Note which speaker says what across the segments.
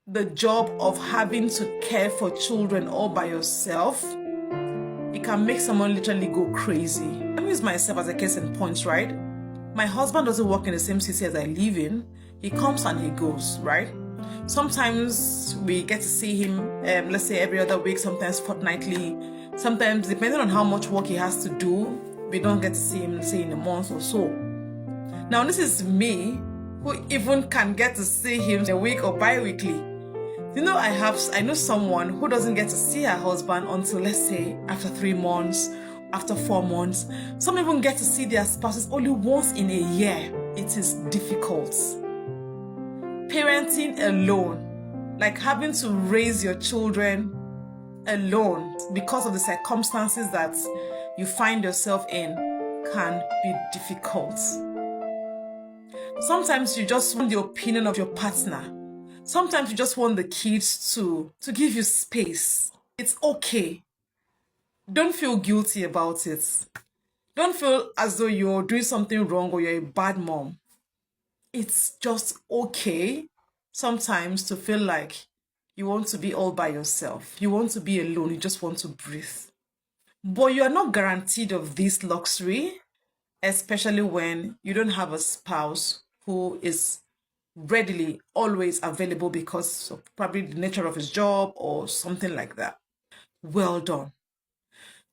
Speaker 1: the job of having to care for children all by yourself, it can make someone literally go crazy. Let me use myself as a case in point, right? My husband doesn't work in the same city as I live in. He comes and he goes, right? Sometimes we get to see him, let's say every other week, sometimes fortnightly. Sometimes, depending on how much work he has to do, we don't get to see him, say, in a month or so. Now, this is me, who even can get to see him a week or bi-weekly. You know, I know someone who doesn't get to see her husband until, let's say, after 3 months, after 4 months. Some even get to see their spouses only once in a year. It is difficult. Parenting alone, like having to raise your children alone because of the circumstances that you find yourself in, can be difficult. Sometimes you just want the opinion of your partner. Sometimes you just want the kids to give you space. It's okay. Don't feel guilty about it. Don't feel as though you're doing something wrong or you're a bad mom. It's just okay sometimes to feel like you want to be all by yourself. You want to be alone. You just want to breathe. But you are not guaranteed of this luxury, especially when you don't have a spouse who is readily always available because of probably the nature of his job or something like that. Well done.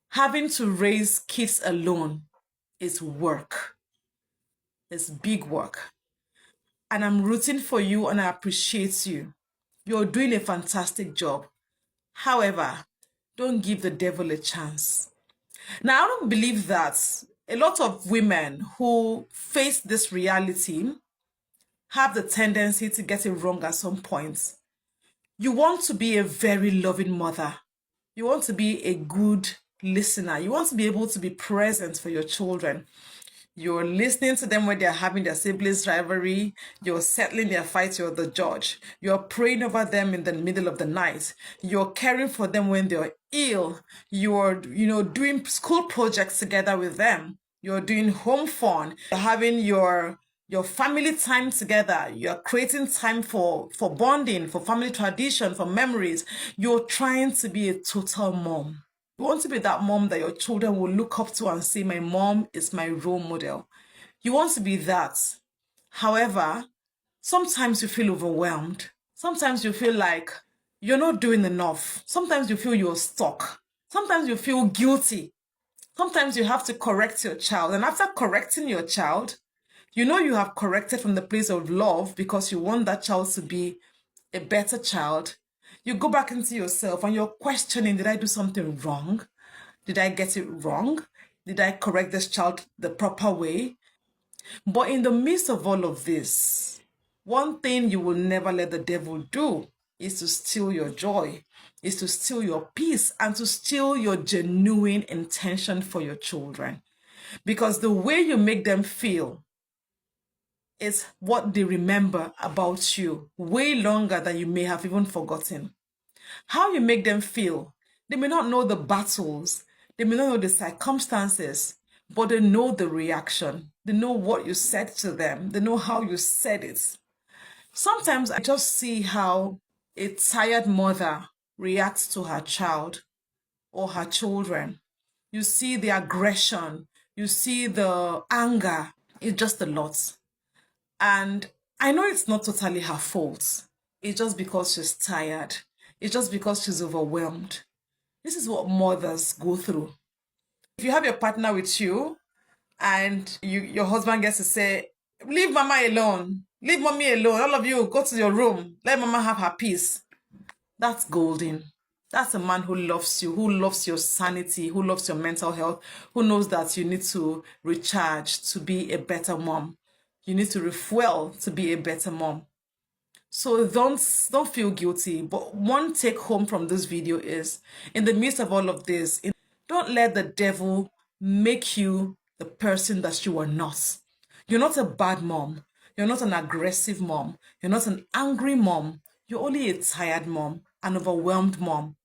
Speaker 1: Having to raise kids alone is work. It's big work. And I'm rooting for you and I appreciate you. You're doing a fantastic job. However, don't give the devil a chance. Now, I don't believe that a lot of women who face this reality have the tendency to get it wrong at some point. You want to be a very loving mother. You want to be a good listener. You want to be able to be present for your children. You're listening to them when they're having their siblings rivalry. You're settling their fights. You're the judge. You're praying over them in the middle of the night. You're caring for them when they're ill. You're, doing school projects together with them. You're doing home fun. You're having your family time together. You're creating time for bonding, for family tradition, for memories. You're trying to be a total mom. You want to be that mom that your children will look up to and say, my mom is my role model. You want to be that. However, sometimes you feel overwhelmed. Sometimes you feel like you're not doing enough. Sometimes you feel you're stuck. Sometimes you feel guilty. Sometimes you have to correct your child. And after correcting your child, you know you have corrected from the place of love because you want that child to be a better child. You go back into yourself and you're questioning, did I do something wrong? Did I get it wrong? Did I correct this child the proper way? But in the midst of all of this, one thing you will never let the devil do is to steal your joy, is to steal your peace, and to steal your genuine intention for your children. Because the way you make them feel is what they remember about you way longer than you may have even forgotten. How you make them feel. They may not know the battles, they may not know the circumstances, but they know the reaction. They know what you said to them. They know how you said it. Sometimes I just see how a tired mother reacts to her child or her children. You see the aggression, you see the anger. It's just a lot. And I know it's not totally her fault. It's just because she's tired. It's just because she's overwhelmed. This is what mothers go through. If you have your partner with you and your husband gets to say, leave mama alone, leave mommy alone, all of you go to your room, let mama have her peace. That's golden. That's a man who loves you, who loves your sanity, who loves your mental health, who knows that you need to recharge to be a better mom. You need to refuel to be a better mom. So don't feel guilty. But one take home from this video is, in the midst of all of this, don't let the devil make you the person that you are not. You're not a bad mom. You're not an aggressive mom. You're not an angry mom. You're only a tired mom, an overwhelmed mom.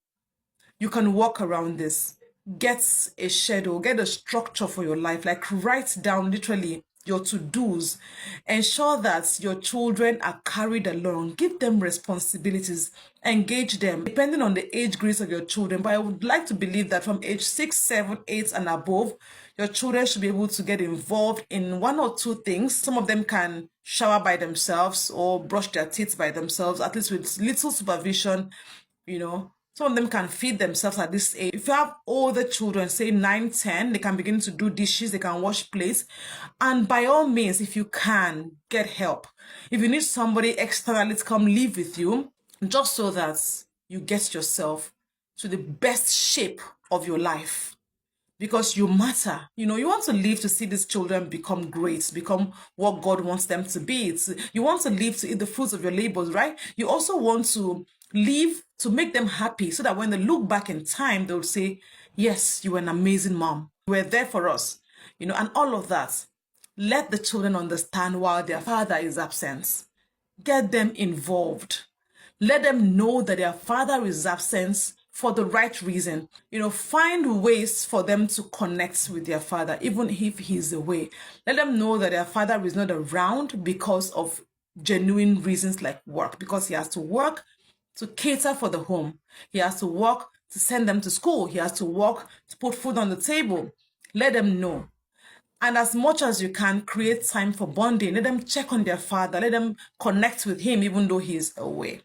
Speaker 1: You can walk around this. Get a schedule, get a structure for your life. Like write down literally your to-dos. Ensure that your children are carried along. Give them responsibilities. Engage them, depending on the age grades of your children. But I would like to believe that from age 6, 7, 8, and above, your children should be able to get involved in one or two things. Some of them can shower by themselves or brush their teeth by themselves, at least with little supervision, you know. Some of them can feed themselves at this age. If you have older children, say 9, 10, they can begin to do dishes, they can wash plates. And by all means, if you can, get help. If you need somebody externally to come live with you, just so that you get yourself to the best shape of your life. Because you matter. You know, you want to live to see these children become great, become what God wants them to be. You want to live to eat the fruits of your labors, right? You also want to live to make them happy so that when they look back in time, they'll say, yes, you were an amazing mom. You were there for us, you know, and all of that. Let the children understand while their father is absent. Get them involved. Let them know that their father is absent for the right reason. You know, find ways for them to connect with their father, even if he's away. Let them know that their father is not around because of genuine reasons like work, because he has to work to cater for the home. He has to work to send them to school. He has to work to put food on the table. Let them know. And as much as you can, create time for bonding. Let them check on their father. Let them connect with him even though he's away.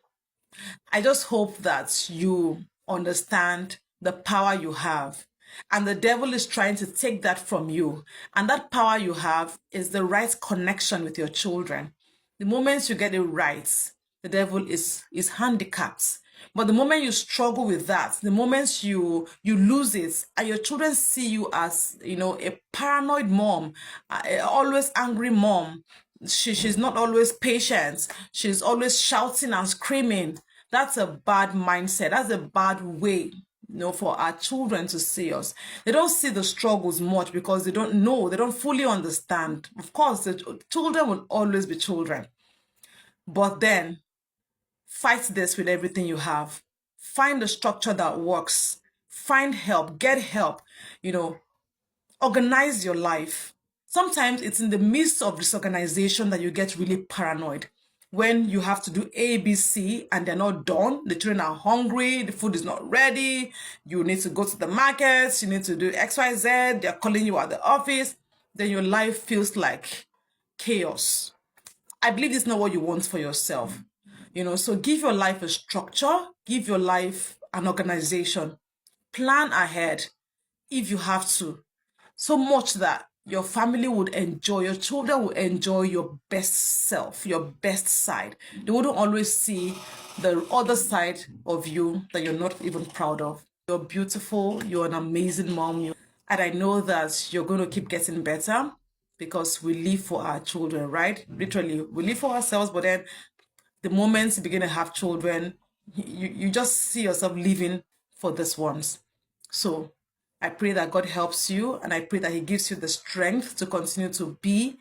Speaker 1: I just hope that you understand the power you have. And the devil is trying to take that from you. And that power you have is the right connection with your children. The moment you get it right, the devil is handicapped. But the moment you struggle with that, the moment you lose it, and your children see you as, you know, a paranoid mom, always angry mom, she's not always patient, she's always shouting and screaming. That's a bad mindset. That's a bad way, you know, for our children to see us. They don't see the struggles much because they don't know, they don't fully understand. Of course, the children will always be children. But then, fight this with everything you have. Find a structure that works. Find help. Get help. You know, organize your life. Sometimes it's in the midst of disorganization that you get really paranoid. When you have to do A, B, C, and they're not done, the children are hungry, the food is not ready, you need to go to the markets, you need to do X, Y, Z, they're calling you at the office, then your life feels like chaos. I believe it's not what you want for yourself. You know, so give your life a structure, give your life an organization, plan ahead if you have to, so much that your family would enjoy, your children will enjoy your best self, your best side. They wouldn't always see the other side of you that you're not even proud of. You're beautiful, you're an amazing mom, and I know that you're going to keep getting better because we live for our children, right? Literally, we live for ourselves, but then the moment you begin to have children, you just see yourself living for these ones. So I pray that God helps you, and I pray that He gives you the strength to continue to be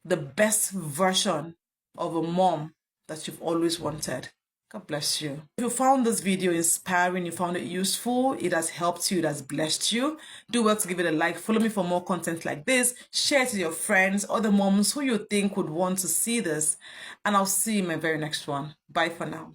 Speaker 1: the best version of a mom that you've always wanted. God bless you. If you found this video inspiring, you found it useful, it has helped you, it has blessed you, do well to give it a like. Follow me for more content like this. Share it to your friends, other moms who you think would want to see this. And I'll see you in my very next one. Bye for now.